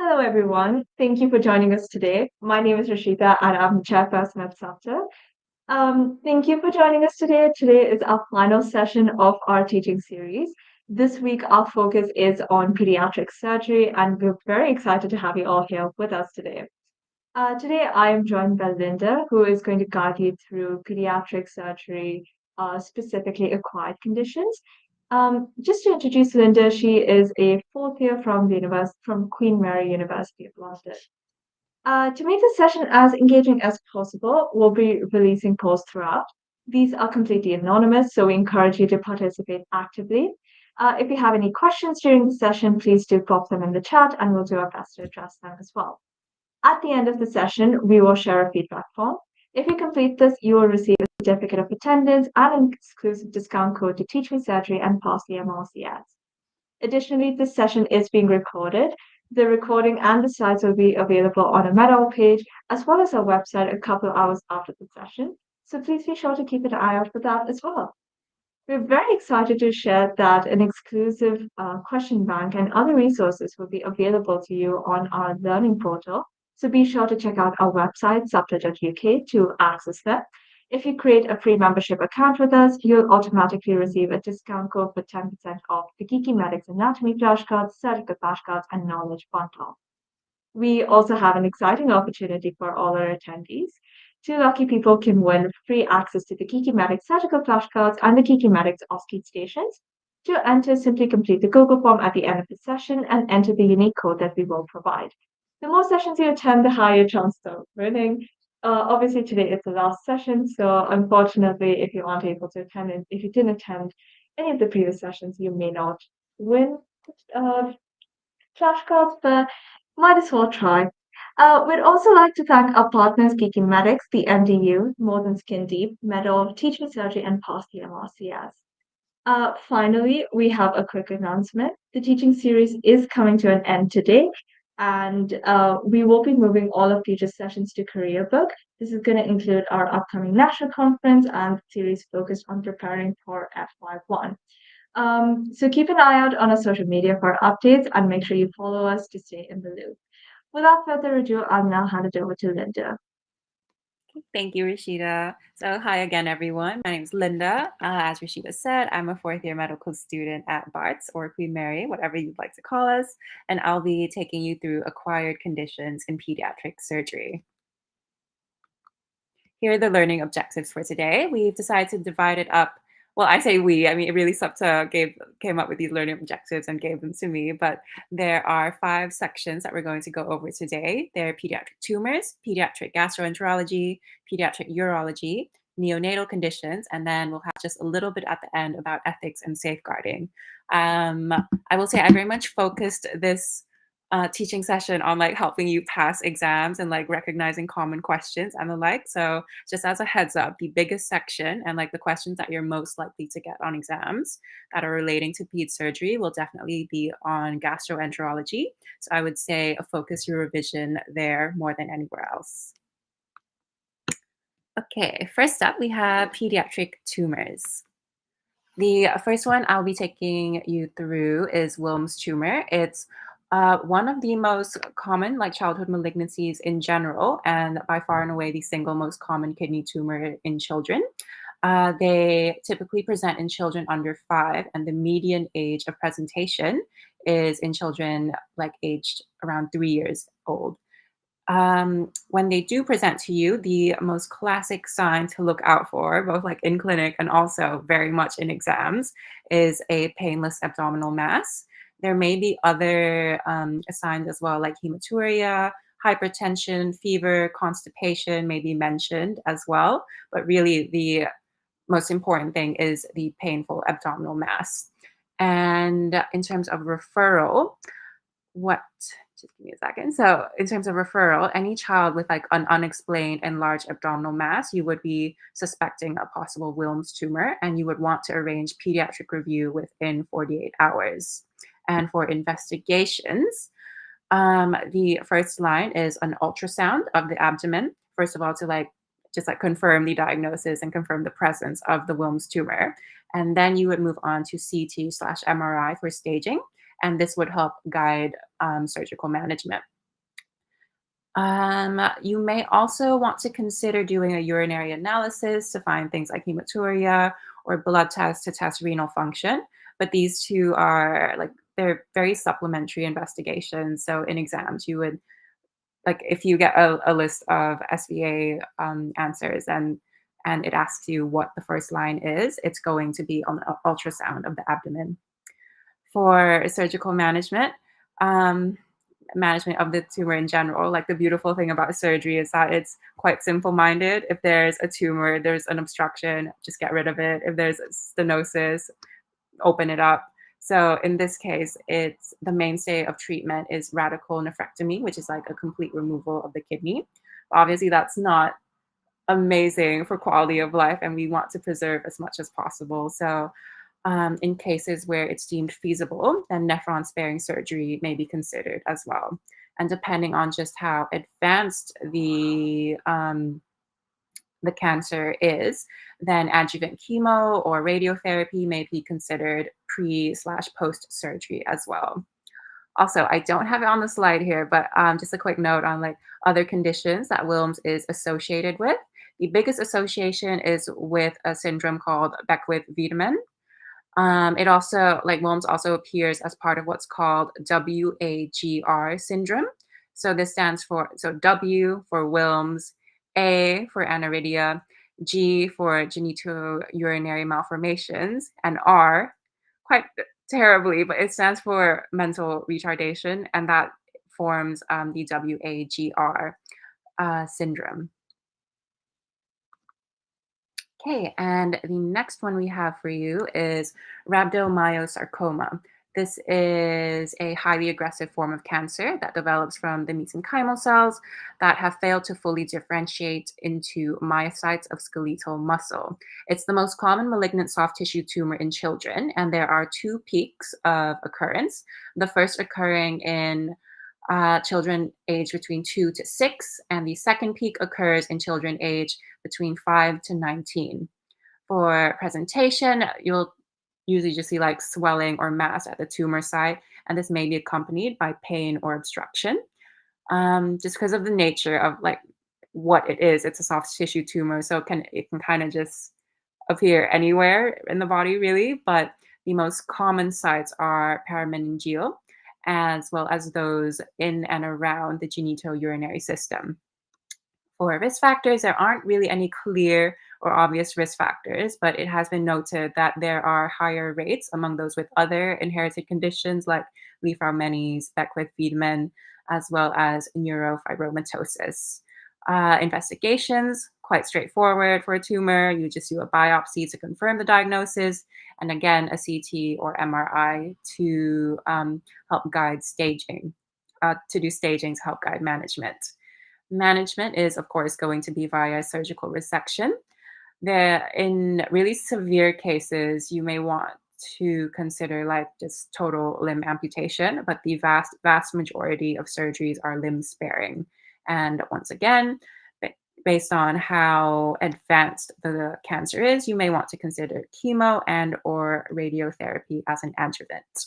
Hello, everyone. Thank you for joining us today. My name is Rashida, and I'm the chairperson at SUPTA. Thank you for joining us today. Today is our final session of our teaching series. This week, our focus is on pediatric surgery, and we're very excited to have you all here with us today. Today, I am joined by Linda, who is going to guide you through pediatric surgery, specifically acquired conditions. Just to introduce Linda, she is a fourth year from from Queen Mary University of London. To make this session as engaging as possible, we'll be releasing polls throughout. These are completely anonymous, so we encourage you to participate actively. If you have any questions during the session, please do pop them in the chat, and we'll do our best to address them as well. At the end of the session, we will share a feedback form. If you complete this, you will receive a certificate of attendance and an exclusive discount code to Teach Me Surgery and pass the MRCS. Additionally, this session is being recorded. The recording and the slides will be available on a Medall page as well as our website a couple of hours after the session. So please be sure to keep an eye out for that as well. We're very excited to share that an exclusive question bank and other resources will be available to you on our learning portal. So be sure to check out our website, supta.uk, to access them. If you create a free membership account with us, you'll automatically receive a discount code for 10% off the Geeky Medics Anatomy flashcards, surgical flashcards, and knowledge bundle. We also have an exciting opportunity for all our attendees. Two lucky people can win free access to the Geeky Medics surgical flashcards and the Geeky Medics Oskey stations. To enter, simply complete the Google form at the end of the session and enter the unique code that we will provide. The more sessions you attend, the higher chance of winning. Obviously, today is the last session, so unfortunately, if you aren't able to attend, and if you didn't attend any of the previous sessions, you may not win flashcards, but might as well try. We'd also like to thank our partners, Geeky Medics, the MDU, More Than Skin Deep, Medall, Teach Me Surgery, and Pass the MRCS. Finally, we have a quick announcement. The teaching series is coming to an end today, and we will be moving all of future sessions to Career Book. This is going to include our upcoming national conference and series focused on preparing for FY1. So keep an eye out on our social media for updates and make sure you follow us to stay in the loop. Without further ado, I'll now hand it over to Linda. Thank you, Rashida. So hi again, everyone. My name is Linda. As Rashida said, I'm a fourth year medical student at Barts or Queen Mary, whatever you'd like to call us, and I'll be taking you through acquired conditions in pediatric surgery. Here are the learning objectives for today. We've decided to divide it up. Well, I say we, I mean, it really SUPTA came up with these learning objectives and gave them to me, but there are 5 sections that we're going to go over today. They're pediatric tumors, pediatric gastroenterology, pediatric urology, neonatal conditions, and then we'll have just a little bit at the end about ethics and safeguarding. I will say I very much focused this teaching session on like helping you pass exams and like recognizing common questions and the like. So just as a heads up, the biggest section and like the questions that you're most likely to get on exams that are relating to ped surgery will definitely be on gastroenterology. So I would say focus your revision there more than anywhere else. Okay, first up we have pediatric tumors. The first one I'll be taking you through is Wilms tumor. It's one of the most common like childhood malignancies in general, and by far and away the single most common kidney tumor in children. They typically present in children under 5, and the median age of presentation is in children like aged around 3 years old. When they do present to you, the most classic sign to look out for, both like in clinic and also very much in exams, is a painless abdominal mass. There may be other signs as well, like hematuria, hypertension, fever, constipation may be mentioned as well. But really, the most important thing is the painful abdominal mass. And in terms of referral, just give me a second. So in terms of referral, any child with like an unexplained enlarged abdominal mass, you would be suspecting a possible Wilms tumor, and you would want to arrange pediatric review within 48 hours. And for investigations, the first line is an ultrasound of the abdomen, first of all, to just confirm the diagnosis and confirm the presence of the Wilms tumor. And then you would move on to CT/MRI for staging. and this would help guide surgical management. You may also want to consider doing a urinary analysis to find things like hematuria or blood tests to test renal function. But these two are they're very supplementary investigations. So in exams, you would if you get a list of SVA answers and it asks you what the first line is, it's going to be on the ultrasound of the abdomen. For surgical um, management of the tumor in general, like the beautiful thing about surgery is that it's quite simple-minded. If there's a tumor, there's an obstruction, just get rid of it. If there's stenosis, open it up. So in this case, it's the mainstay of treatment is radical nephrectomy, which is like a complete removal of the kidney. Obviously, that's not amazing for quality of life, and we want to preserve as much as possible. So in cases where it's deemed feasible, then nephron-sparing surgery may be considered as well. And depending on just how advanced the cancer is, then adjuvant chemo or radiotherapy may be considered pre/post surgery as well. Also, I don't have it on the slide here, but just a quick note on other conditions that Wilms is associated with. The biggest association is with a syndrome called Beckwith-Wiedemann. It also, Wilms also appears as part of what's called WAGR syndrome. So this stands for, W for Wilms, A for aniridia, G for genitourinary malformations, and R, quite terribly, but it stands for mental retardation, and that forms the WAGR syndrome. Okay, and the next one we have for you is rhabdomyosarcoma. This is a highly aggressive form of cancer that develops from the mesenchymal cells that have failed to fully differentiate into myocytes of skeletal muscle. It's the most common malignant soft tissue tumor in children, and there are two peaks of occurrence. The first occurring in children aged between 2 to 6, and the second peak occurs in children aged between 5 to 19. For presentation, you'll usually just see swelling or mass at the tumor site, and this may be accompanied by pain or obstruction. Just because of the nature of what it is, it's a soft tissue tumor, so it can kind of just appear anywhere in the body, really. But the most common sites are parameningeal, as well as those in and around the genitourinary system. For risk factors, there aren't really any clear or obvious risk factors, but it has been noted that there are higher rates among those with other inherited conditions like Li-Fraumeni's, Beckwith-Wiedemann, as well as neurofibromatosis. Investigations, quite straightforward for a tumor. You just do a biopsy to confirm the diagnosis, and again, a CT or MRI to help guide staging, to do staging to help guide management. Management is, of course, going to be via surgical resection. In really severe cases, you may want to consider just total limb amputation, but the vast majority of surgeries are limb sparing. And once again, based on how advanced the cancer is, you may want to consider chemo and or radiotherapy as an adjuvant.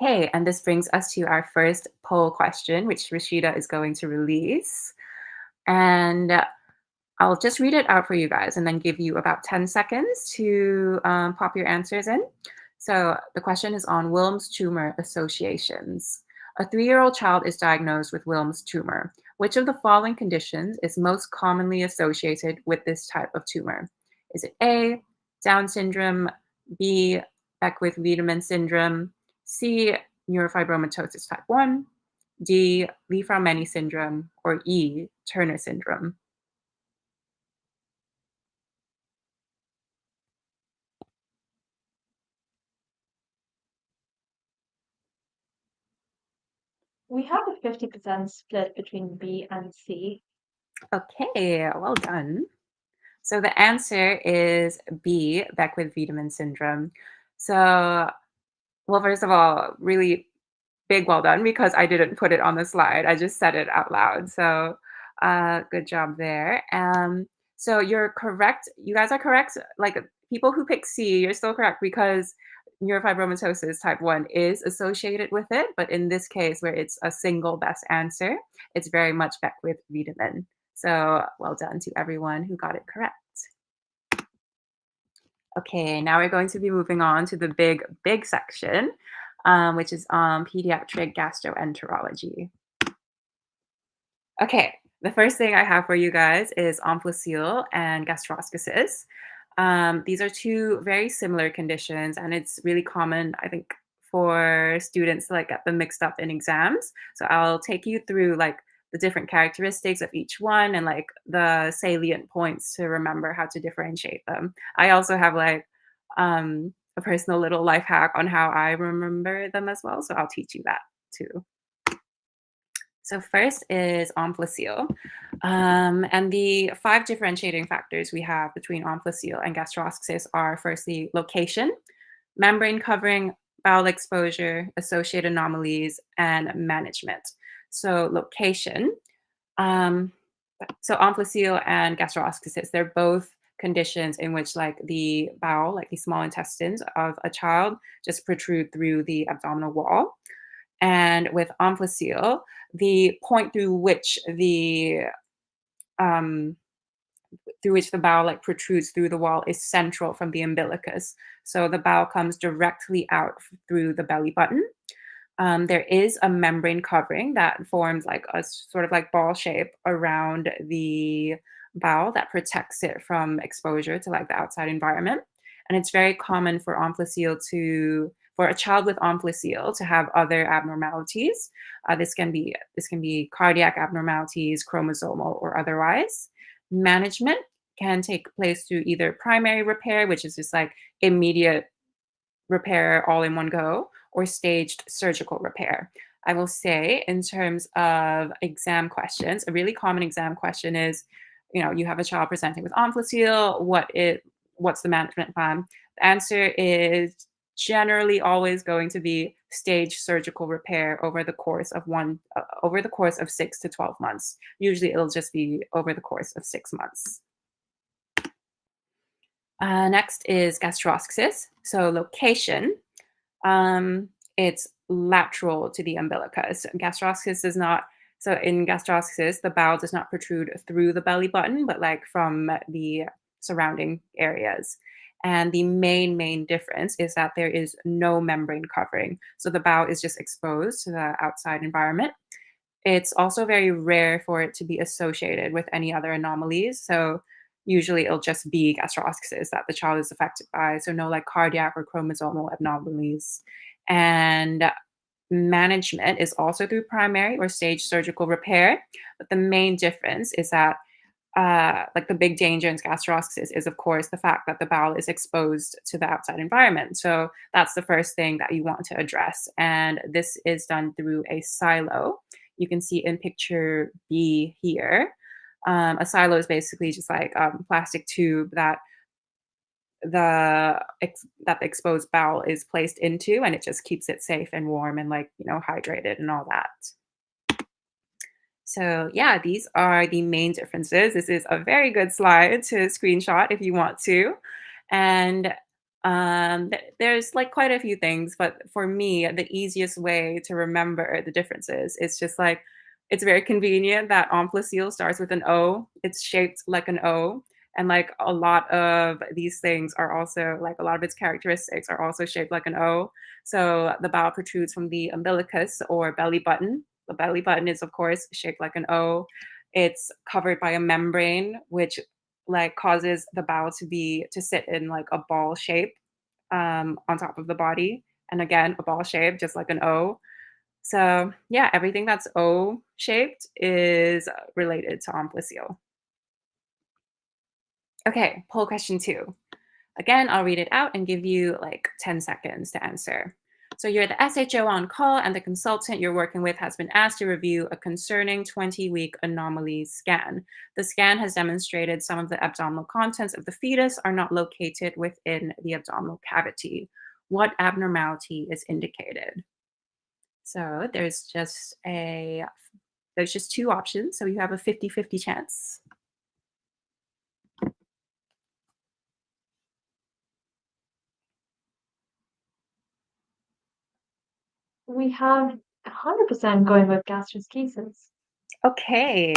Okay, and this brings us to our first poll question, which Rashida is going to release. And I'll just read it out for you guys and then give you about 10 seconds to pop your answers in. So the question is on Wilms tumor associations. A 3-year-old child is diagnosed with Wilms tumor. Which of the following conditions is most commonly associated with this type of tumor? Is it A, Down syndrome, B, Beckwith-Wiedemann syndrome, C, neurofibromatosis type 1, D, Li-Fraumeni syndrome, or E, Turner syndrome? We have a 50% split between B and C. Okay, well done. So the answer is B, Beckwith-Wiedemann syndrome. So, well, first of all, really big well done, because I didn't put it on the slide. I just said it out loud. So good job there. So you're correct. You guys are correct. People who pick C, you're still correct, because neurofibromatosis type 1 is associated with it, but in this case, where it's a single best answer, it's very much Beckwith-Wiedemann. So well done to everyone who got it correct. Okay, now we're going to be moving on to the big section, which is pediatric gastroenterology. Okay, the first thing I have for you guys is omphalocele and gastroschisis. These are two very similar conditions, and it's really common, I think, for students to like get them mixed up in exams. So I'll take you through like the different characteristics of each one and like the salient points to remember how to differentiate them. I also have like a personal little life hack on how I remember them as well, so I'll teach you that too. So first is omphalocele. And the 5 differentiating factors we have between omphalocele and gastroschisis are firstly location, membrane covering, bowel exposure, associated anomalies, and management. So location. So omphalocele and gastroschisis, they're both conditions in which like the bowel, like the small intestines of a child just protrude through the abdominal wall. And with omphalocele, the point um, through which the bowel like protrudes through the wall is central from the umbilicus. So the bowel comes directly out through the belly button. There is a membrane covering that forms like a sort of like ball shape around the bowel that protects it from exposure to like the outside environment. And it's very common for for a child with omphalocele to have other abnormalities. This can be cardiac abnormalities, chromosomal or otherwise. Management can take place through either primary repair, which is just like immediate repair all in one go, or staged surgical repair. I will say, in terms of exam questions, a really common exam question is, you have a child presenting with omphalocele, what's the management plan? The answer is generally always going to be staged surgical repair over the course of 6 to 12 months. Usually it'll just be over the course of 6 months. Next is gastroschisis. So location, it's lateral to the umbilicus. Gastroschisis does not, so in gastroschisis, the bowel does not protrude through the belly button, but like from the surrounding areas. And the main difference is that there is no membrane covering. So the bowel is just exposed to the outside environment. It's also very rare for it to be associated with any other anomalies. So usually it'll just be gastroschisis that the child is affected by. So no like cardiac or chromosomal anomalies. And management is also through primary or staged surgical repair. But the main difference is that like the big danger in gastroschisis is, of course, the fact that the bowel is exposed to the outside environment. So that's the first thing that you want to address. And this is done through a silo. You can see in picture B here. A silo is basically just like a plastic tube that the exposed bowel is placed into, and it just keeps it safe and warm and like, hydrated and all that. So yeah, these are the main differences. This is a very good slide to screenshot if you want to. And there's like quite a few things, but for me, the easiest way to remember the differences is just like, it's very convenient that omphalocele starts with an O. It's shaped like an O. And like a lot of these things are also, like a lot of its characteristics are also shaped like an O. So the bowel protrudes from the umbilicus or belly button. The belly button is, of course, shaped like an O. It's covered by a membrane, which like causes the bowel to sit in like a ball shape on top of the body. And again, a ball shape, just like an O. So yeah, everything that's O shaped is related to omphalocele. Okay, poll question 2. Again, I'll read it out and give you like 10 seconds to answer. So you're the SHO on call and the consultant you're working with has been asked to review a concerning 20-week anomaly scan. The scan has demonstrated some of the abdominal contents of the fetus are not located within the abdominal cavity. What abnormality is indicated? So there's just 2 options. So you have a 50-50 chance. We have 100% going with gastroschisis. Okay,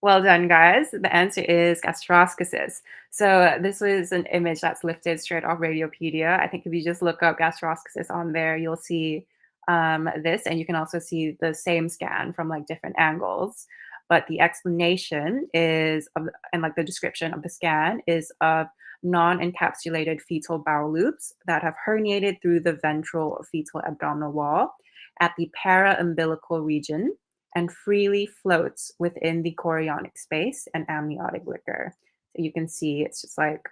well done, guys. The answer is gastroschisis. So this was an image that's lifted straight off Radiopedia. I think if you just look up gastroschisis on there, you'll see this, and you can also see the same scan from like different angles. But the explanation is and like the description of the scan is of non-encapsulated fetal bowel loops that have herniated through the ventral fetal abdominal wall at the para-umbilical region and freely floats within the chorionic space and amniotic liquor. So you can see it's just like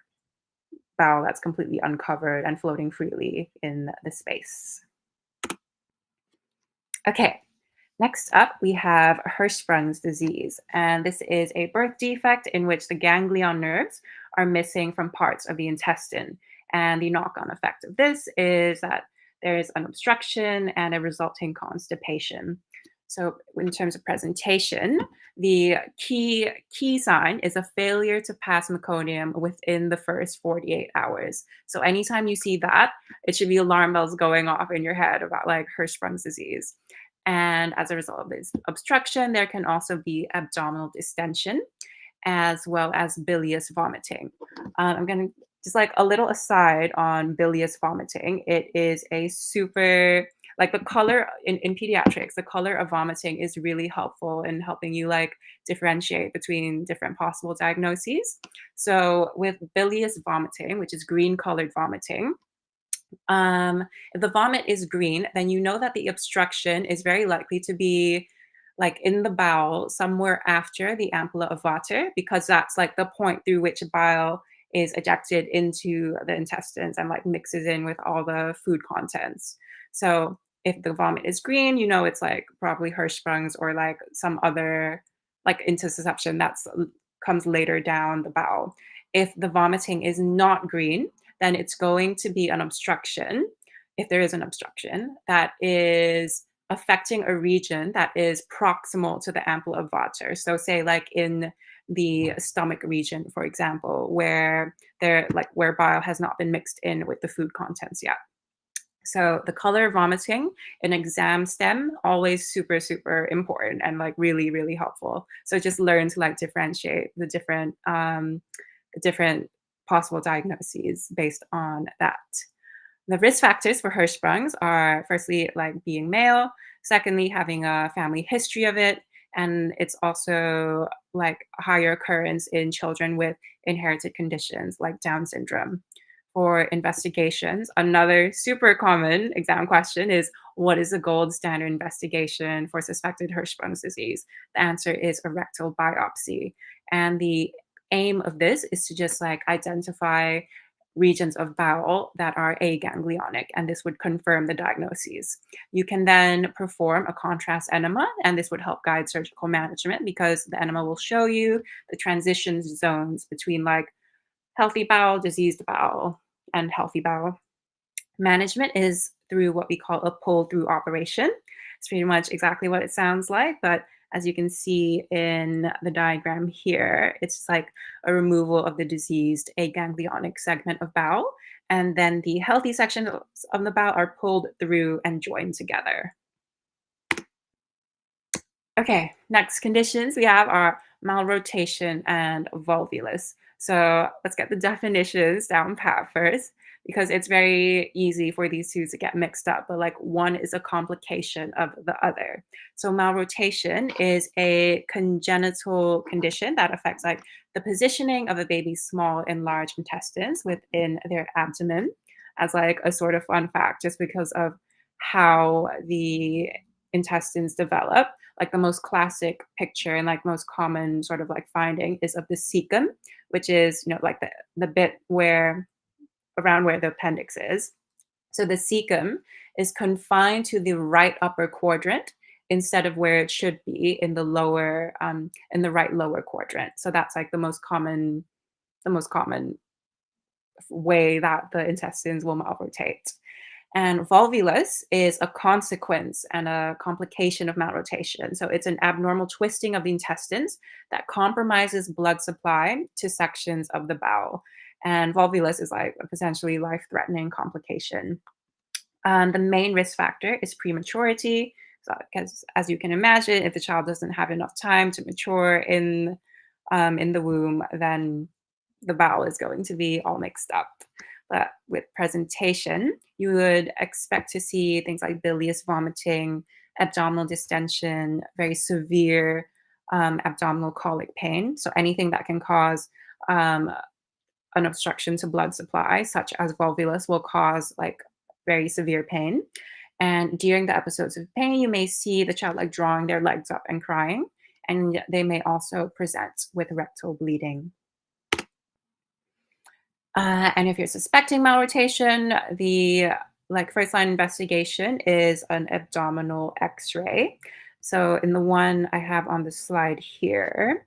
bowel that's completely uncovered and floating freely in the space. Okay, next up we have Hirschsprung's disease, and this is a birth defect in which the ganglion nerves are missing from parts of the intestine. And the knock-on effect of this is that there is an obstruction and a resulting constipation. So in terms of presentation, the key sign is a failure to pass meconium within the first 48 hours. So anytime you see that, it should be alarm bells going off in your head about like Hirschsprung's disease. And as a result of this obstruction, there can also be abdominal distension as well as bilious vomiting. I'm going to just like a little aside on bilious vomiting. It is a super, like the color in pediatrics, the color of vomiting is really helpful in helping you like differentiate between different possible diagnoses. So with bilious vomiting, which is green colored vomiting, if the vomit is green, then you know that the obstruction is very likely to be like in the bowel somewhere after the ampulla of Vater, because that's like the point through which bile is ejected into the intestines and like mixes in with all the food contents. So if the vomit is green, you know it's like probably Hirschsprung's or like some other like intussusception that's comes later down the bowel. If the vomiting is not green, then it's going to be an obstruction, if there is an obstruction, that is affecting a region that is proximal to the ampulla of Vater. So say like in the stomach region, for example, where where bile has not been mixed in with the food contents yet. So the color of vomiting in exam stem, always super, super important and like really, really helpful. So just learn to like differentiate the different possible diagnoses based on that. The risk factors for Hirschsprung's are firstly like being male, secondly having a family history of it, and it's also like higher occurrence in children with inherited conditions like Down syndrome. For investigations, another super common exam question is, what is the gold standard investigation for suspected Hirschsprung's disease? The answer is a rectal biopsy. And the aim of this is to just like identify regions of bowel that are aganglionic, and this would confirm the diagnoses. You can then perform a contrast enema, and this would help guide surgical management because the enema will show you the transition zones between like healthy bowel, diseased bowel, and healthy bowel. Management is through what we call a pull-through operation. It's pretty much exactly what it sounds like, but as you can see in the diagram here, it's like a removal of the diseased aganglionic segment of bowel, and then the healthy sections of the bowel are pulled through and joined together. Okay, next conditions we have are malrotation and volvulus. So let's get the definitions down pat first, because it's very easy for these two to get mixed up, but like one is a complication of the other. So malrotation is a congenital condition that affects like the positioning of a baby's small and large intestines within their abdomen. As like a sort of fun fact, just because of how the intestines develop, like the most classic picture and like most common sort of like finding is of the cecum, which is, you know, like the bit where around where the appendix is. So the cecum is confined to the right upper quadrant instead of where it should be in the lower in the right lower quadrant. So that's like the most common way that the intestines will malrotate. And volvulus is a consequence and a complication of malrotation. So it's an abnormal twisting of the intestines that compromises blood supply to sections of the bowel. And volvulus is like a potentially life-threatening complication. The main risk factor is prematurity. So, because as you can imagine, if the child doesn't have enough time to mature in the womb, then the bowel is going to be all mixed up. But with presentation, you would expect to see things like bilious vomiting, abdominal distension, very severe abdominal colic pain. So anything that can cause um, an obstruction to blood supply, such as volvulus, will cause like very severe pain. And during the episodes of pain, you may see the child like drawing their legs up and crying, and they may also present with rectal bleeding. And if you're suspecting malrotation, the like first line investigation is an abdominal X-ray. So in the one I have on the slide here,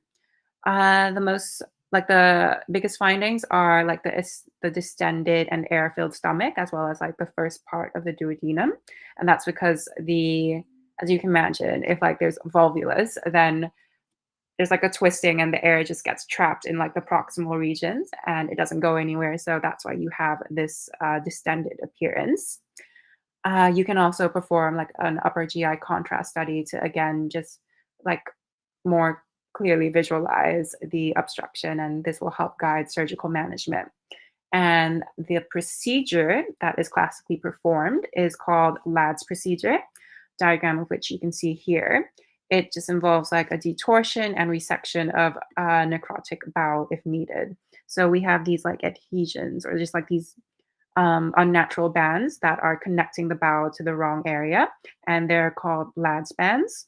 the most like the biggest findings are like the distended and air-filled stomach, as well as like the first part of the duodenum, and that's because as you can imagine, if like there's volvulus, then there's like a twisting and the air just gets trapped in like the proximal regions and it doesn't go anywhere. So that's why you have this distended appearance. You can also perform like an upper GI contrast study to again just like more clearly visualize the obstruction, and this will help guide surgical management. And the procedure that is classically performed is called Ladd's procedure, diagram of which you can see here. It just involves like a detorsion and resection of a necrotic bowel if needed. So we have these like adhesions or just like these unnatural bands that are connecting the bowel to the wrong area, and they're called Ladd's bands.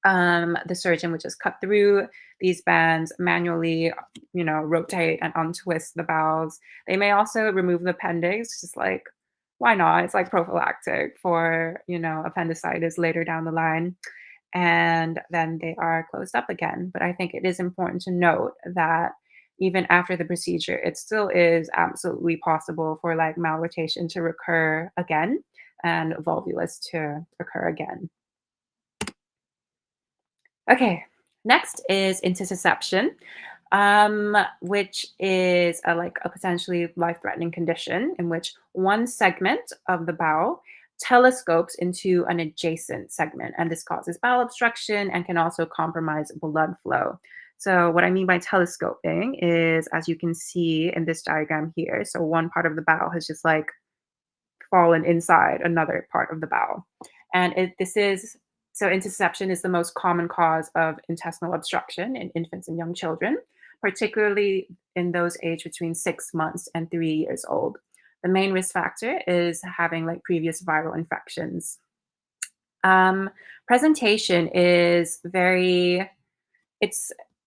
The surgeon would just cut through these bands manually, rotate and untwist the bowels. They may also remove the appendix, just like, why not? It's like prophylactic for, appendicitis later down the line. And then they are closed up again. But I think it is important to note that even after the procedure, it still is absolutely possible for like malrotation to recur again and volvulus to occur again. Okay, next is intussusception, which is like a potentially life-threatening condition in which one segment of the bowel telescopes into an adjacent segment, and this causes bowel obstruction and can also compromise blood flow. So what I mean by telescoping is, as you can see in this diagram here, so one part of the bowel has just like fallen inside another part of the bowel. And intussusception is the most common cause of intestinal obstruction in infants and young children, particularly in those aged between 6 months and 3 years old. The main risk factor is having like previous viral infections. Presentation is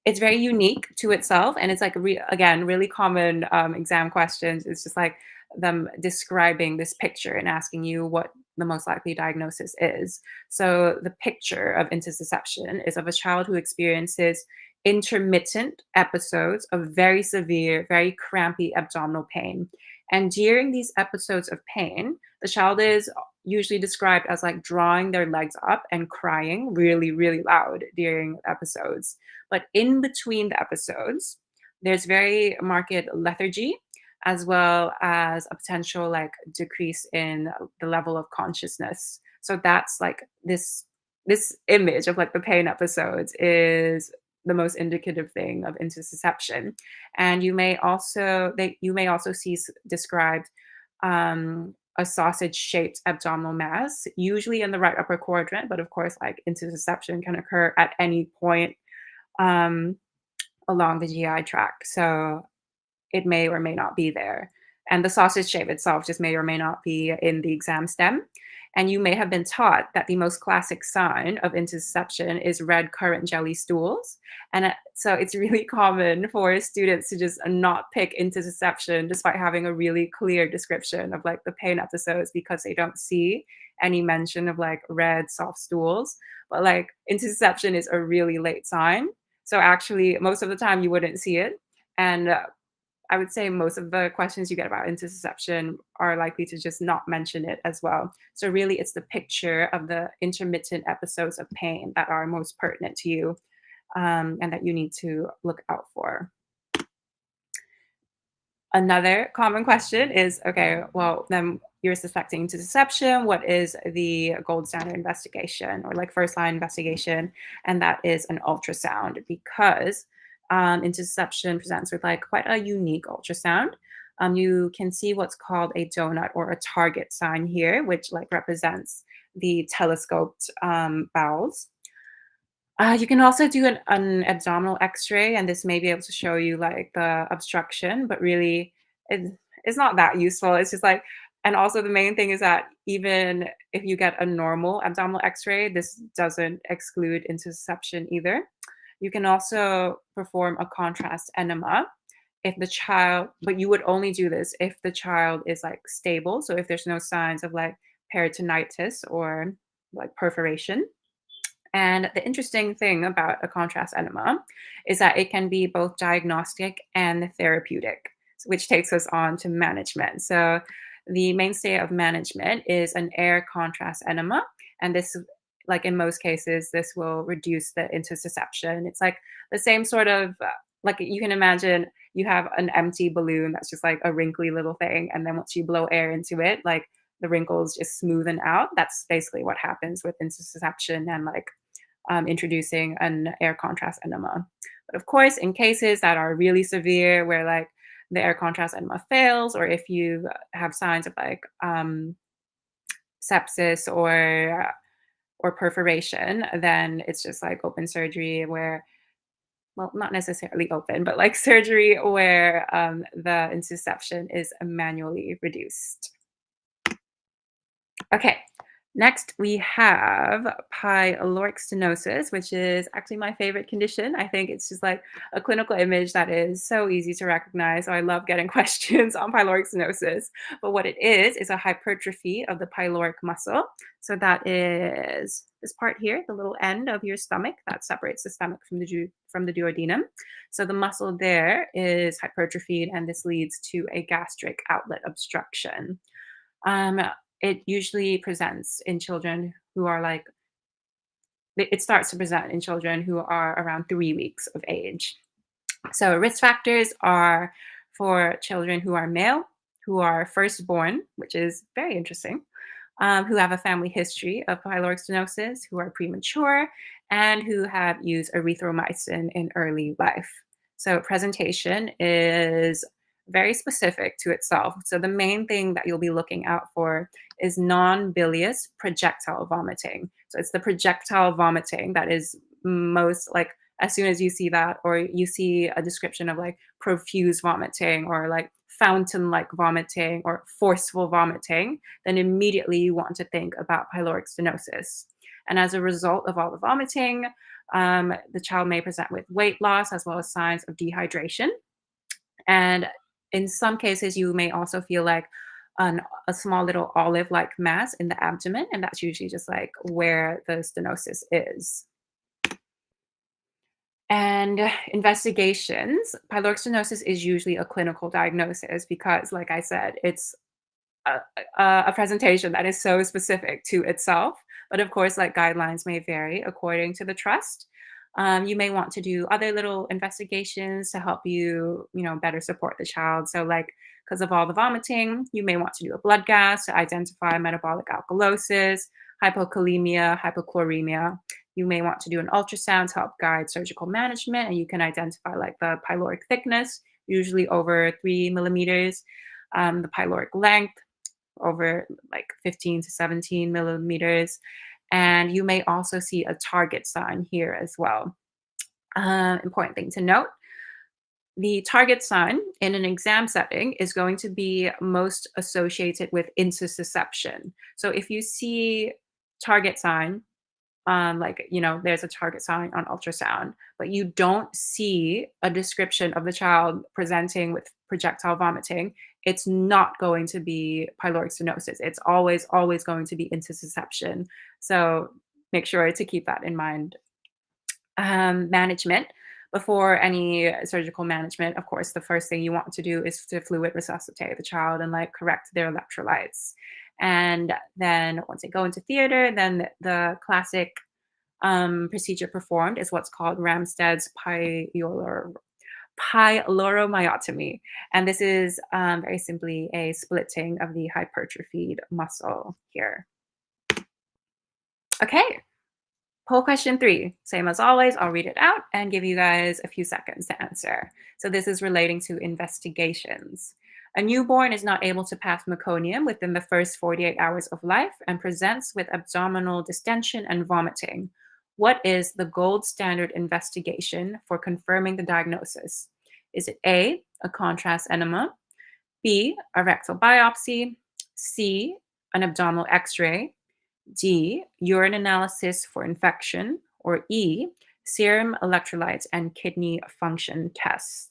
it's very unique to itself, and it's like again really common exam questions. It's just like them describing this picture and asking you what the most likely diagnosis is. So the picture of intussusception is of a child who experiences intermittent episodes of very severe, very crampy abdominal pain. And during these episodes of pain, the child is usually described as like drawing their legs up and crying really, really loud during episodes. But in between the episodes, there's very marked lethargy, as well as a potential like decrease in the level of consciousness. So that's like this image of like the pain episodes is the most indicative thing of intussusception. And you may also see described a sausage-shaped abdominal mass, usually in the right upper quadrant, but of course, like intussusception can occur at any point along the GI tract. So it may or may not be there. And the sausage shape itself just may or may not be in the exam stem. And you may have been taught that the most classic sign of intussusception is red currant jelly stools. And so it's really common for students to just not pick intussusception despite having a really clear description of like the pain episodes, because they don't see any mention of like red soft stools. But like intussusception is a really late sign. So actually most of the time you wouldn't see it. And I would say most of the questions you get about intussusception are likely to just not mention it as well. So really it's the picture of the intermittent episodes of pain that are most pertinent to you and that you need to look out for. Another common question is, okay, well, then you're suspecting intussusception, what is the gold standard investigation or like first line investigation? And that is an ultrasound, because intussusception presents with like quite a unique ultrasound. You can see what's called a donut or a target sign here, which like represents the telescoped bowels. You can also do an abdominal x-ray, and this may be able to show you like the obstruction, but really it's not that useful. It's just like, and also the main thing is that even if you get a normal abdominal x-ray, this doesn't exclude intussusception either. You can also perform a contrast enema if the child, but you would only do this if the child is like stable. So if there's no signs of like peritonitis or like perforation. And the interesting thing about a contrast enema is that it can be both diagnostic and therapeutic, which takes us on to management. So the mainstay of management is an air contrast enema. And this, like in most cases, this will reduce the intussusception. It's like the same sort of, like you can imagine you have an empty balloon that's just like a wrinkly little thing. And then once you blow air into it, like the wrinkles just smoothen out. That's basically what happens with intussusception and like introducing an air contrast enema. But of course, in cases that are really severe, where like the air contrast enema fails, or if you have signs of like sepsis or perforation, then it's just like open surgery where, well, not necessarily open, but like surgery where the intussusception is manually reduced. Okay, next we have pyloric stenosis, which is actually my favorite condition. I think it's just like a clinical image that is so easy to recognize. So I love getting questions on pyloric stenosis. But what it is a hypertrophy of the pyloric muscle. So that is this part here, the little end of your stomach that separates the stomach from the duodenum. So the muscle there is hypertrophied, and this leads to a gastric outlet obstruction. It usually presents in children who are like, it starts to present in children who are around 3 weeks of age. So risk factors are for children who are male, who are firstborn, which is very interesting, who have a family history of pyloric stenosis, who are premature, and who have used erythromycin in early life. So presentation is very specific to itself. So the main thing that you'll be looking out for is non-bilious projectile vomiting. So it's the projectile vomiting that is most like, as soon as you see that, or you see a description of like profuse vomiting or like fountain-like vomiting or forceful vomiting, then immediately you want to think about pyloric stenosis. And as a result of all the vomiting, the child may present with weight loss as well as signs of dehydration. And in some cases, you may also feel like a small little olive-like mass in the abdomen, and that's usually just like where the stenosis is. And investigations, pyloric stenosis is usually a clinical diagnosis because, like I said, it's a presentation that is so specific to itself. But of course, like guidelines may vary according to the trust. You may want to do other little investigations to help you, better support the child. So like, because of all the vomiting, you may want to do a blood gas to identify metabolic alkalosis, hypokalemia, hypochloremia. You may want to do an ultrasound to help guide surgical management, and you can identify like the pyloric thickness, usually over 3 millimeters, the pyloric length, over like 15 to 17 millimeters. And you may also see a target sign here as well. Important thing to note, the target sign in an exam setting is going to be most associated with intussusception. So if you see target sign, there's a target sign on ultrasound, but you don't see a description of the child presenting with projectile vomiting, it's not going to be pyloric stenosis. It's always going to be intussusception. So make sure to keep that in mind. Management. Before any surgical management, of course, the first thing you want to do is to fluid resuscitate the child and like correct their electrolytes. And then once they go into theater, then the classic procedure performed is what's called Ramstad's pyloromyotomy. And this is very simply a splitting of the hypertrophied muscle here. Okay, poll question 3. Same as always, I'll read it out and give you guys a few seconds to answer. So this is relating to investigations. A newborn is not able to pass meconium within the first 48 hours of life and presents with abdominal distension and vomiting. What is the gold standard investigation for confirming the diagnosis? Is it A, a contrast enema, B, a rectal biopsy, C, an abdominal x-ray, D, urine analysis for infection, or E, serum electrolytes and kidney function tests?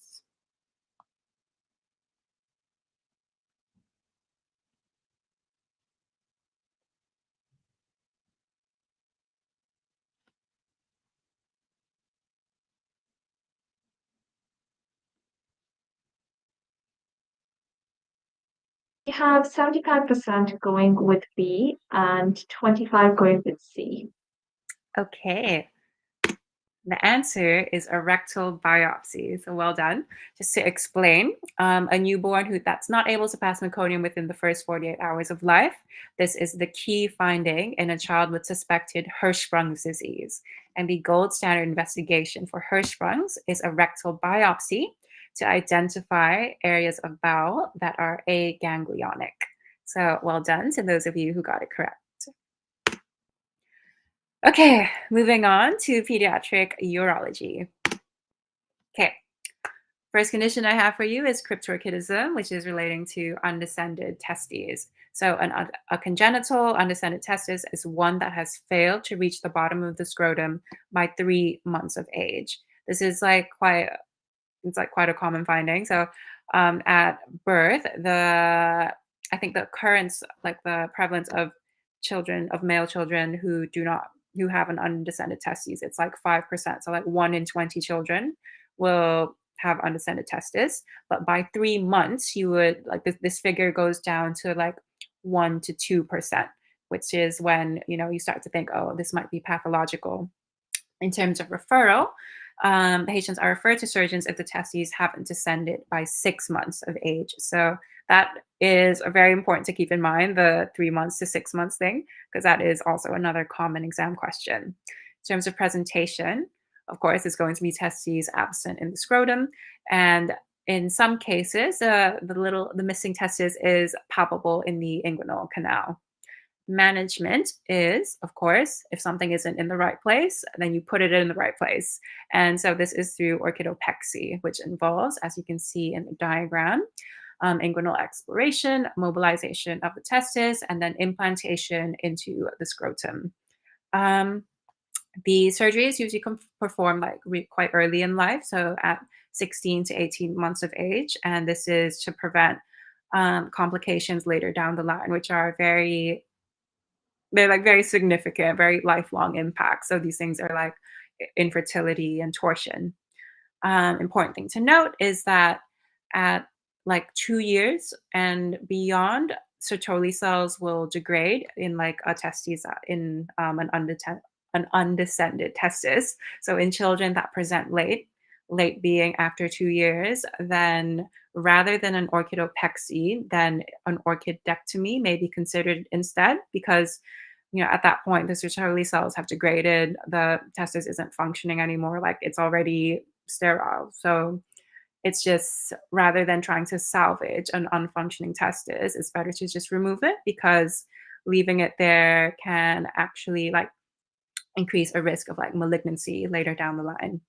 We have 75% going with B and 25 going with C. Okay, the answer is a rectal biopsy. So well done. Just to explain, a newborn that's not able to pass meconium within the first 48 hours of life, this is the key finding in a child with suspected Hirschsprung's disease. And the gold standard investigation for Hirschsprung's is a rectal biopsy to identify areas of bowel that are aganglionic. So well done to those of you who got it correct. Okay, moving on to pediatric urology. Okay, first condition I have for you is cryptorchidism, which is relating to undescended testes. So a congenital undescended testis is one that has failed to reach the bottom of the scrotum by 3 months of age. This is quite a common finding. So at birth, I think the occurrence, the prevalence of male children who have an undescended testes, it's like 5%. So 1 in 20 children will have undescended testes, but by 3 months you would this figure goes down to 1 to 2%, which is when you start to think, oh, this might be pathological. In terms of referral, patients are referred to surgeons if the testes haven't descended by 6 months of age. So that is very important to keep in mind, the 3 months to 6 months thing, because that is also another common exam question. In terms of presentation, of course, it's going to be testes absent in the scrotum. And in some cases, the missing testis is palpable in the inguinal canal. Management is, of course, if something isn't in the right place, then you put it in the right place. And so this is through orchidopexy, which involves, as you can see in the diagram, inguinal exploration, mobilization of the testis, and then implantation into the scrotum. The surgery is usually performed quite early in life, so at 16 to 18 months of age, and this is to prevent complications later down the line, which are very significant, very lifelong impacts. So these things are infertility and torsion. Important thing to note is that at 2 years and beyond, Sertoli cells will degrade in a testes in an undescended testis. So in children that present late being after 2 years, then rather than an orchidopexy, then an orchidectomy may be considered instead, because at that point the Sertoli cells have degraded, the testis isn't functioning anymore, it's already sterile. So it's just, rather than trying to salvage an unfunctioning testis, it's better to just remove it, because leaving it there can actually increase a risk of malignancy later down the line.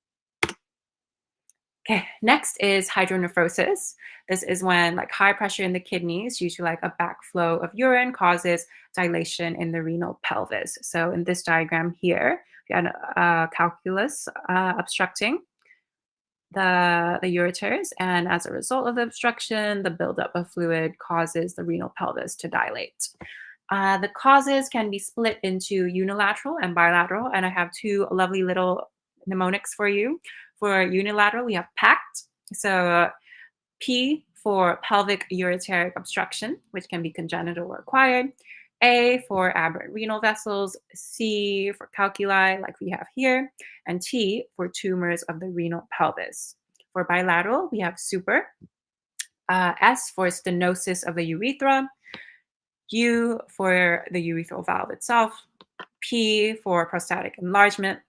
Okay, next is hydronephrosis. This is when high pressure in the kidneys due to a backflow of urine causes dilation in the renal pelvis. So in this diagram here, we have a calculus obstructing the ureters, and as a result of the obstruction, the buildup of fluid causes the renal pelvis to dilate. The causes can be split into unilateral and bilateral, and I have 2 lovely little mnemonics for you. For unilateral, we have PACT. So P for pelvic ureteric obstruction, which can be congenital or acquired. A for aberrant renal vessels. C for calculi, like we have here. And T for tumors of the renal pelvis. For bilateral, we have super. S for stenosis of the urethra. U for the urethral valve itself. P for prostatic enlargement.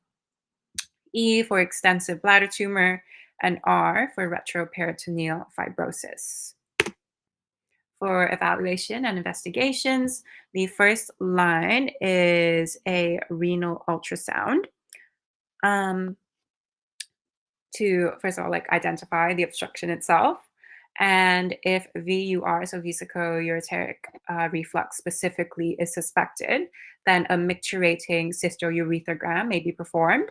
E for extensive bladder tumor. And R for retroperitoneal fibrosis. For evaluation and investigations, the first line is a renal ultrasound. To first of all, like, identify the obstruction itself, and if VUR, so vesico-ureteric reflux specifically, is suspected, then a micturating cystourethrogram may be performed.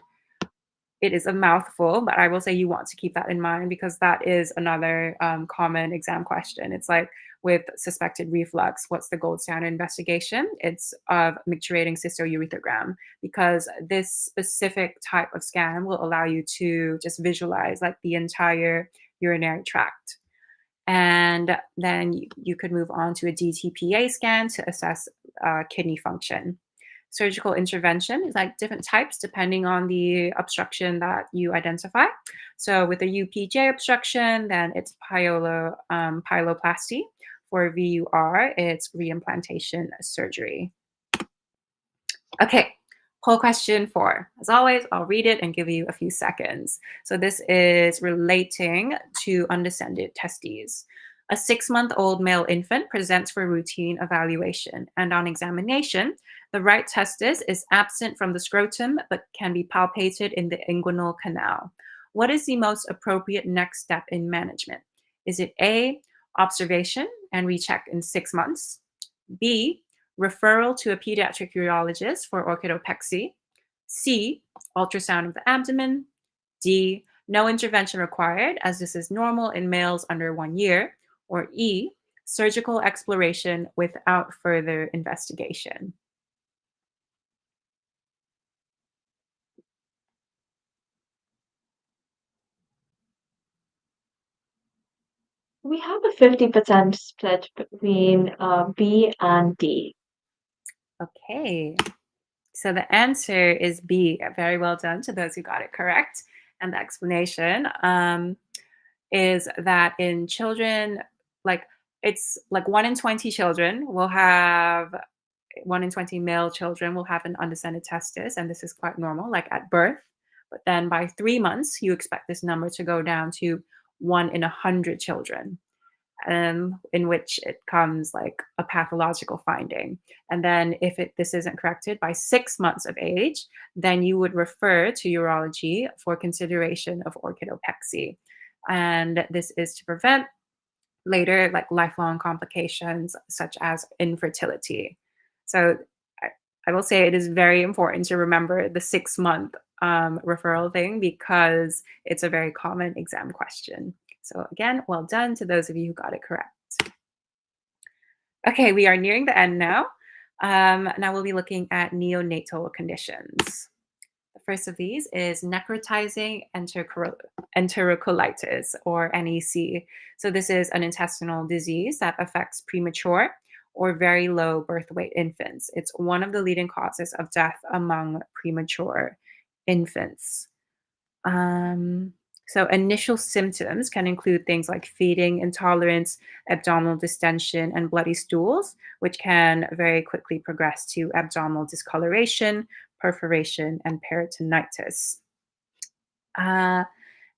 It is a mouthful, but I will say you want to keep that in mind because that is another common exam question. It's like, with suspected reflux, what's the gold standard investigation? It's of micturating cystourethrogram, because this specific type of scan will allow you to just visualize like the entire urinary tract. And then you could move on to a DTPA scan to assess kidney function. Surgical intervention is like different types depending on the obstruction that you identify. So with a UPJ obstruction, then it's pyeloplasty. For VUR, it's reimplantation surgery. Okay, poll question 4. As always, I'll read it and give you a few seconds. So this is relating to undescended testes. A 6-month-old male infant presents for routine evaluation, and on examination, the right testis is absent from the scrotum but can be palpated in the inguinal canal. What is the most appropriate next step in management? Is it A, observation and recheck in 6 months, B, referral to a pediatric urologist for orchidopexy, C, ultrasound of the abdomen, D, no intervention required as this is normal in males under 1 year, or E, surgical exploration without further investigation? We have a 50% split between B and D. Okay, so the answer is B. Very well done to those who got it correct. And the explanation is that in children, like, it's like 1 in 20 children will have 1 in 20 male children will have an undescended testis, and this is quite normal, like at birth. But then by 3 months, you expect this number to go down to 1 in 100 children, in which it comes like a pathological finding. And then if this isn't corrected by 6 months of age, then you would refer to urology for consideration of orchidopexy. And this is to prevent later like lifelong complications such as infertility. So I will say it is very important to remember the 6-month referral thing because it's a very common exam question. So again, well done to those of you who got it correct. Okay, we are nearing the end now. Now we'll be looking at neonatal conditions. The first of these is necrotizing enterocolitis, or NEC. So this is an intestinal disease that affects premature or very low birth weight infants. It's one of the leading causes of death among premature infants. So initial symptoms can include things like feeding intolerance, abdominal distension, and bloody stools, which can very quickly progress to abdominal discoloration, perforation, and peritonitis.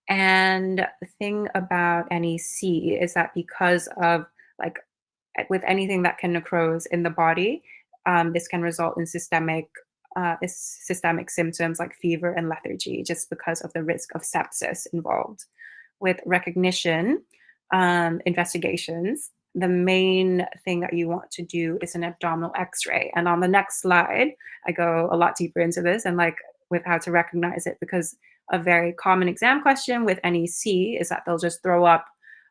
And the thing about NEC is that because of like with anything that can necrose in the body, this can result in systemic symptoms like fever and lethargy, just because of the risk of sepsis involved. With recognition investigations, the main thing that you want to do is an abdominal X-ray. And on the next slide, I go a lot deeper into this and like with how to recognize it, because a very common exam question with NEC is that they'll just throw up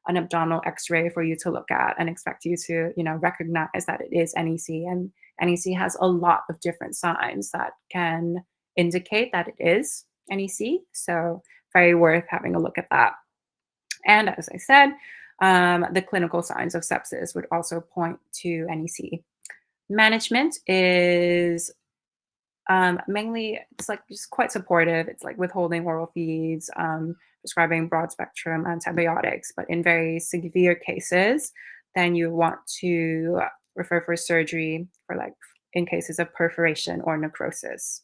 an abdominal X-ray for you to look at and expect you to, recognize that it is NEC. And NEC has a lot of different signs that can indicate that it is NEC. So very worth having a look at that. And as I said, the clinical signs of sepsis would also point to NEC. Management is Mainly, it's like just quite supportive. It's like withholding oral feeds, prescribing broad spectrum antibiotics. But in very severe cases, then you want to refer for surgery for like in cases of perforation or necrosis.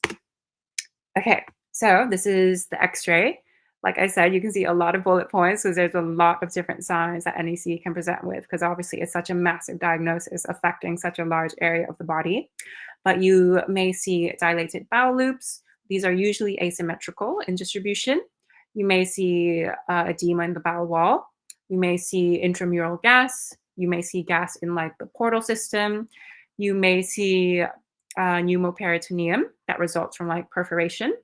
Okay, so this is the X-ray. Like I said, you can see a lot of bullet points because there's a lot of different signs that NEC can present with because obviously it's such a massive diagnosis affecting such a large area of the body. But you may see dilated bowel loops. These are usually asymmetrical in distribution. You may see edema in the bowel wall. You may see intramural gas. You may see gas in like the portal system. You may see pneumoperitoneum that results from like perforation.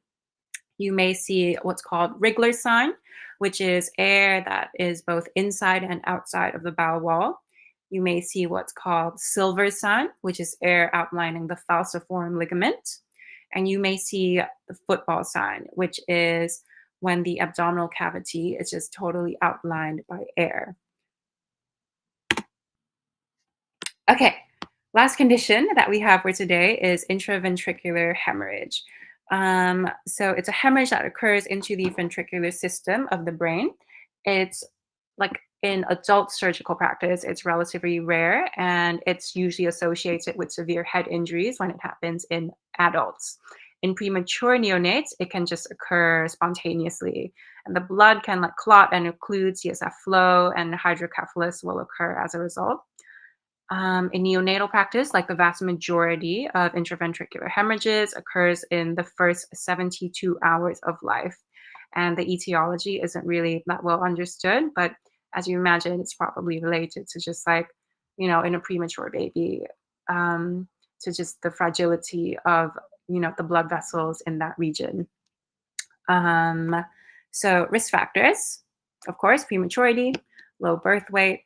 You may see what's called Wriggler's sign, which is air that is both inside and outside of the bowel wall. You may see what's called Silver's sign, which is air outlining the falciform ligament. And you may see the football sign, which is when the abdominal cavity is just totally outlined by air. Okay, last condition that we have for today is intraventricular hemorrhage. So it's a hemorrhage that occurs into the ventricular system of the brain. It's like in adult surgical practice, it's relatively rare and it's usually associated with severe head injuries when it happens in adults. In premature neonates, it can just occur spontaneously, and the blood can like clot and occlude CSF flow, and hydrocephalus will occur as a result. In neonatal practice, like the vast majority of intraventricular hemorrhages occurs in the first 72 hours of life. And the etiology isn't really that well understood, but as you imagine, it's probably related to just like, in a premature baby, to just the fragility of, the blood vessels in that region. So risk factors, of course, prematurity, low birth weight,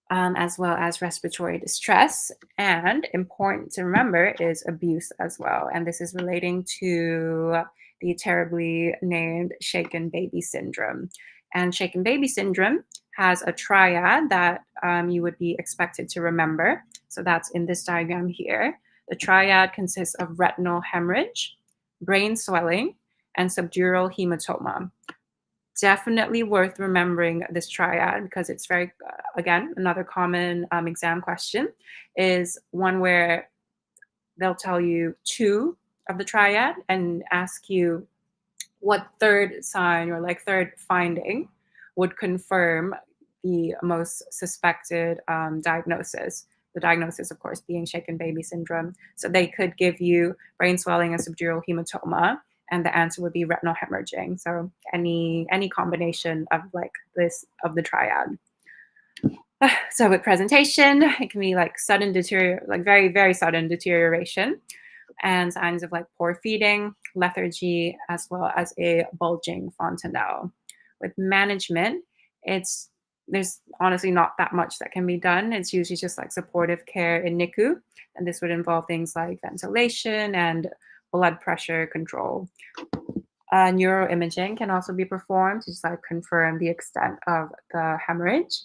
as well as respiratory distress. And important to remember is abuse as well. And this is relating to the terribly named shaken baby syndrome. And shaken baby syndrome has a triad that you would be expected to remember. So that's in this diagram here. The triad consists of retinal hemorrhage, brain swelling, and subdural hematoma. Definitely worth remembering this triad because it's very, again, another common exam question is one where they'll tell you two of the triad and ask you what third sign or like third finding would confirm the most suspected diagnosis. The diagnosis, of course, being shaken baby syndrome. So they could give you brain swelling and subdural hematoma, and the answer would be retinal hemorrhaging. So any combination of like this of the triad. So with presentation, it can be like sudden deterioration, like very, very sudden deterioration, and signs of like poor feeding, lethargy, as well as a bulging fontanelle. With management, there's honestly not that much that can be done. It's usually just like supportive care in NICU, and this would involve things like ventilation and blood pressure control. Neuroimaging can also be performed to just like confirm the extent of the hemorrhage.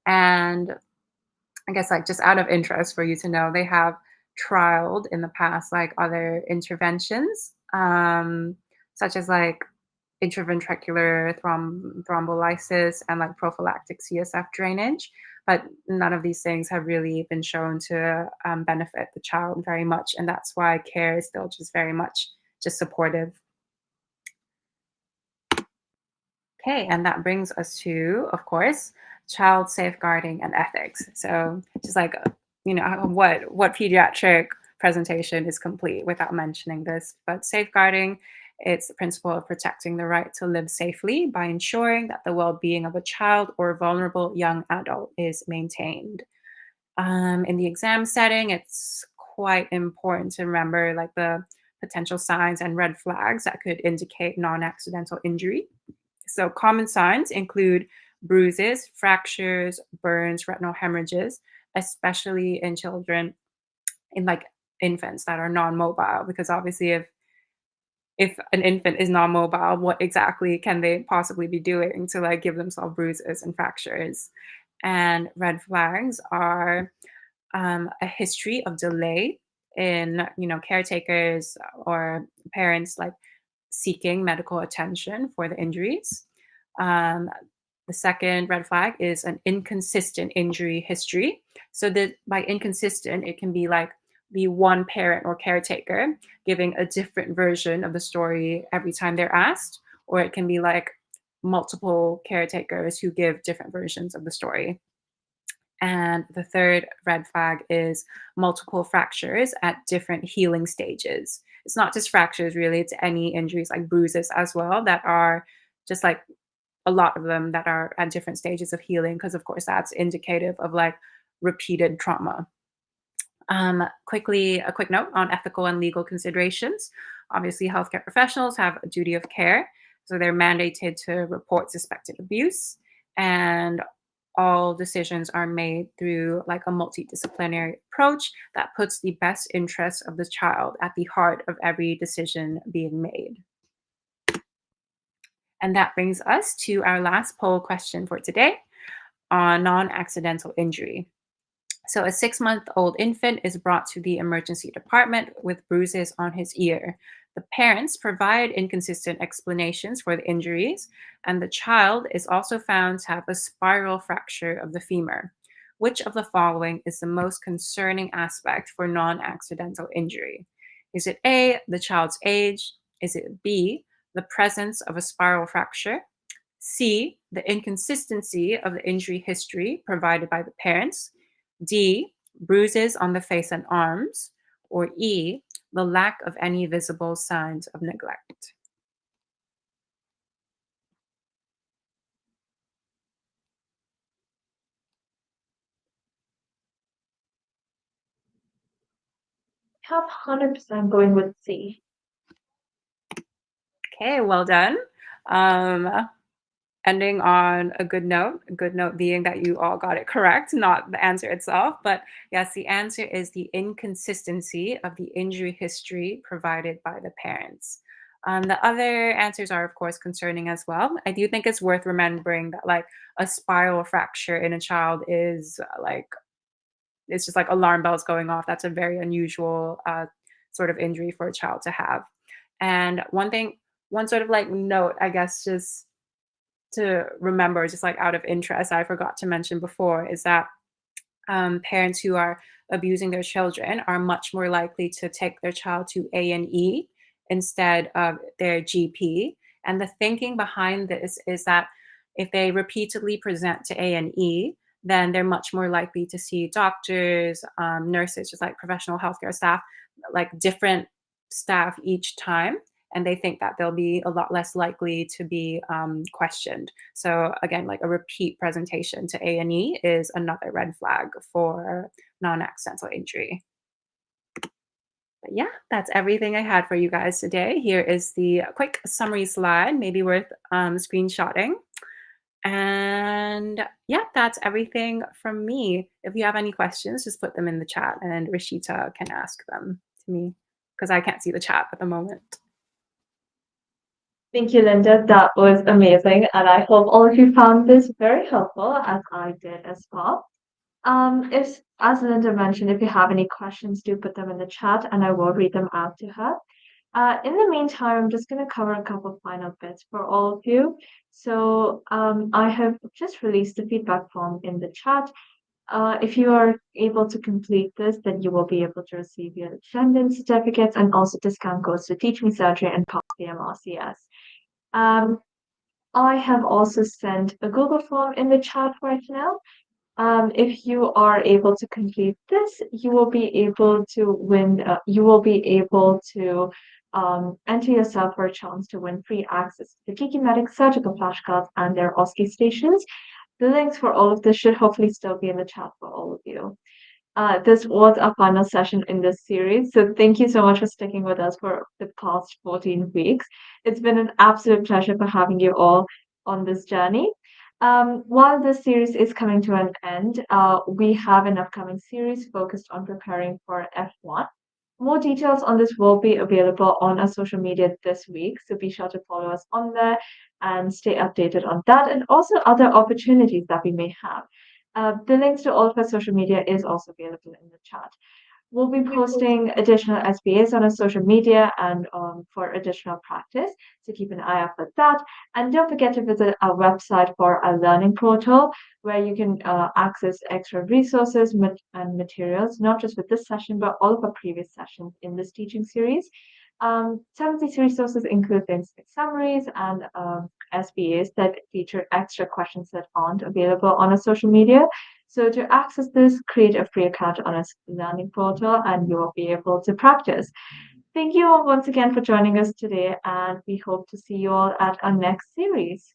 And I guess like just out of interest for you to know, they have trialed in the past like other interventions, such as like intraventricular thrombolysis and like prophylactic CSF drainage. But none of these things have really been shown to benefit the child very much. And that's why care is still just very much just supportive. Okay, and that brings us to, of course, child safeguarding and ethics. So just like, what pediatric presentation is complete without mentioning this, but safeguarding, it's the principle of protecting the right to live safely by ensuring that the well-being of a child or vulnerable young adult is maintained. In the exam setting, it's quite important to remember like the potential signs and red flags that could indicate non-accidental injury. So common signs include bruises, fractures, burns, retinal hemorrhages, especially in children, in like infants that are non-mobile, because obviously if an infant is non-mobile, what exactly can they possibly be doing to like give themselves bruises and fractures? And red flags are a history of delay in, caretakers or parents like seeking medical attention for the injuries. Um, the second red flag is an inconsistent injury history. So that by inconsistent, it can be like the one parent or caretaker giving a different version of the story every time they're asked, or it can be like multiple caretakers who give different versions of the story. And the third red flag is multiple fractures at different healing stages. It's not just fractures, really, it's any injuries like bruises as well that are just like a lot of them that are at different stages of healing, because, of course, that's indicative of like repeated trauma. A quick note on ethical and legal considerations. Obviously, healthcare professionals have a duty of care, so they're mandated to report suspected abuse, and all decisions are made through like a multidisciplinary approach that puts the best interests of the child at the heart of every decision being made. And that brings us to our last poll question for today on non accidental injury. So, a 6-month-old infant is brought to the emergency department with bruises on his ear. The parents provide inconsistent explanations for the injuries, and the child is also found to have a spiral fracture of the femur. Which of the following is the most concerning aspect for non accidental injury? Is it A, the child's age? Is it B, the presence of a spiral fracture? C, the inconsistency of the injury history provided by the parents? D, bruises on the face and arms? Or E, the lack of any visible signs of neglect? Have 100% going with C. Okay, well done. Um, Ending on a good note being that you all got it correct, not the answer itself. But yes, the answer is the inconsistency of the injury history provided by the parents. The other answers are, of course, concerning as well. I do think it's worth remembering that, like, a spiral fracture in a child is like, it's just like alarm bells going off. That's a very unusual sort of injury for a child to have. And one sort of like note, I guess, just to remember, just like out of interest, I forgot to mention before, is that parents who are abusing their children are much more likely to take their child to A&E instead of their GP. And the thinking behind this is that if they repeatedly present to A&E, then they're much more likely to see doctors, nurses, just like professional healthcare staff, like different staff each time. And they think that they'll be a lot less likely to be questioned. So again, like a repeat presentation to A&E is another red flag for non-accidental injury. But yeah, that's everything I had for you guys today. Here is the quick summary slide, maybe worth screenshotting. And yeah, that's everything from me. If you have any questions, just put them in the chat and Rishita can ask them to me because I can't see the chat at the moment. Thank you, Linda. That was amazing. And I hope all of you found this very helpful, as I did as well. If, as Linda mentioned, if you have any questions, do put them in the chat and I will read them out to her. In the meantime, I'm just going to cover a couple of final bits for all of you. So I have just released the feedback form in the chat. If you are able to complete this, then you will be able to receive your attendance certificates and also discount codes to Teach Me Surgery and pass the MRCS. I have also sent a Google form in the chat right now. If you are able to complete this, you will be able to win. You will be able to enter yourself for a chance to win free access to the Kiki Medic surgical flashcards and their OSCE stations. The links for all of this should hopefully still be in the chat for all of you. This was our final session in this series. So thank you so much for sticking with us for the past 14 weeks. It's been an absolute pleasure for having you all on this journey. While this series is coming to an end, we have an upcoming series focused on preparing for F1. More details on this will be available on our social media this week, so be sure to follow us on there and stay updated on that and also other opportunities that we may have. The links to all of our social media is also available in the chat. We'll be posting additional SBAs on our social media and for additional practice. So keep an eye out for that. And don't forget to visit our website for our learning portal, where you can access extra resources and materials, not just with this session, but all of our previous sessions in this teaching series. Some of these resources include things like summaries and SBAs that feature extra questions that aren't available on our social media. So to access this, create a free account on our learning portal and you will be able to practice. Thank you all once again for joining us today, and we hope to see you all at our next series.